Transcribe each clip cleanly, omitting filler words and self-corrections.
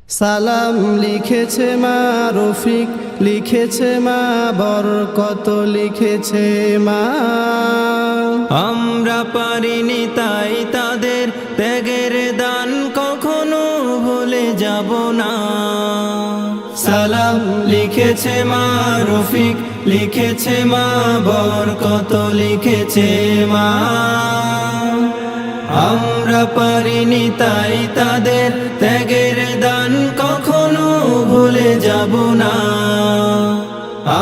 সালাম লিখেছে মা রফিক, লিখেছে মা বরকত, লিখেছে মা। আমরা পারিনি তাই তাদের ত্যাগের দান কখনো ভুলে যাব না। সালাম লিখেছে মা রফিক, লিখেছে মা বরকত, লিখেছে মা। আমরা পারিনি তাই তাদের ত্যাগের দান কখনো ভুলে যাব না।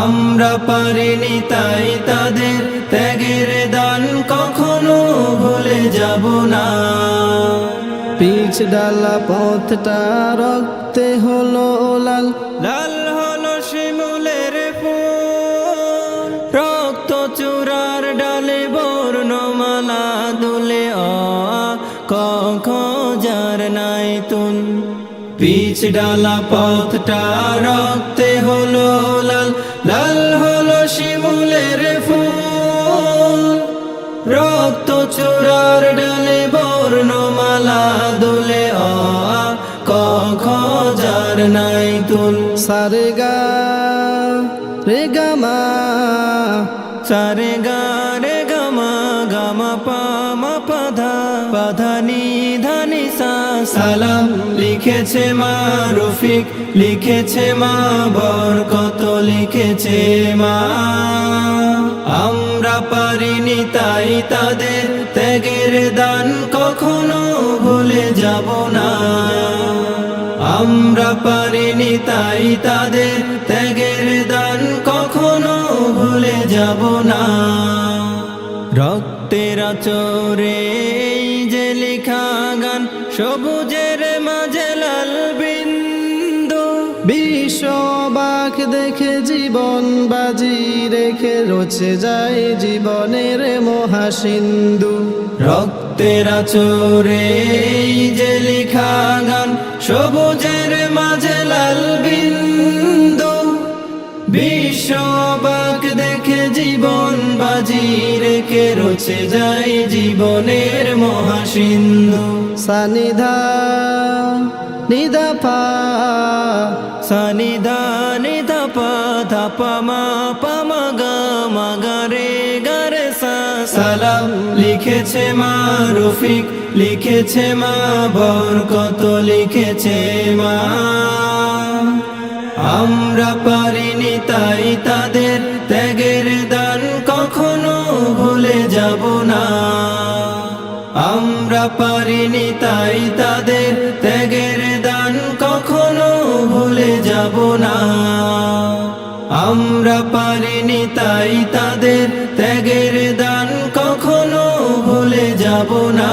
আমরা পারিনি তাই তাদের ত্যাগের দান কখনো ভুলে যাব না। পিচ ডালা পথটা রক্তে হলো লাল, লাল হলো শিমুলের ফুল, রক্ত চূড়ার ডালে বর্ণমালা দুলে ক খ যার নাই তুল। পিচ ডালা পথটা রক্তে হলো লাল, লাল হলো শিমুলের ফুল, রক্ত চূড়ার ডালে বর্ণমালা দুলে ক খ যার নাই তুল। সারে গা রে গা মা, সারে গা রে গা মা, গা মা পা মা পা ধা, পা ধা নি ধা নি সা। সালাম লিখেছে মা রফিক, লিখেছে মা বরকত, লিখেছে মা। আমরা পারিনি তাই তাদের ত্যাগের দান কখনো ভুলে যাব না। আমরা পারিনি তাই তাদের ত্যাগের দান কখনো ভুলে যাব না। রক্তের আচরে এই যে লেখা গান, সবুজের মাঝে লাল বিন্দু। বিশ্ববাক দেখে জীবন বাজি রেখে রচে যায় জীবনের মহাসিন্ধু। রক্তের আচরে এই যে লেখা গান, সবুজের মাঝে লাল বিন্দু। বিশ্ববাক দেখে জীবন বাজি রেখে রচে যায় জীবনের মহাসিন্ধু। সানিধা নিধা পা, সানিধা নিধা পা ধা পা মা পা মা গা মা গা রে গা রে সা। সালাম লিখেছে মা রফিক, লিখেছে মা বরকত, লিখেছে মা। আমরা পারিনি তাই তাদের ত্যাগের দান কখনো ভুলে যাব না। আমরা পারিনি তাই তাদের ত্যাগের দান কখনো ভুলে যাব না। আমরা পারিনি তাই তাদের ত্যাগের দান কখনো ভুলে যাব না।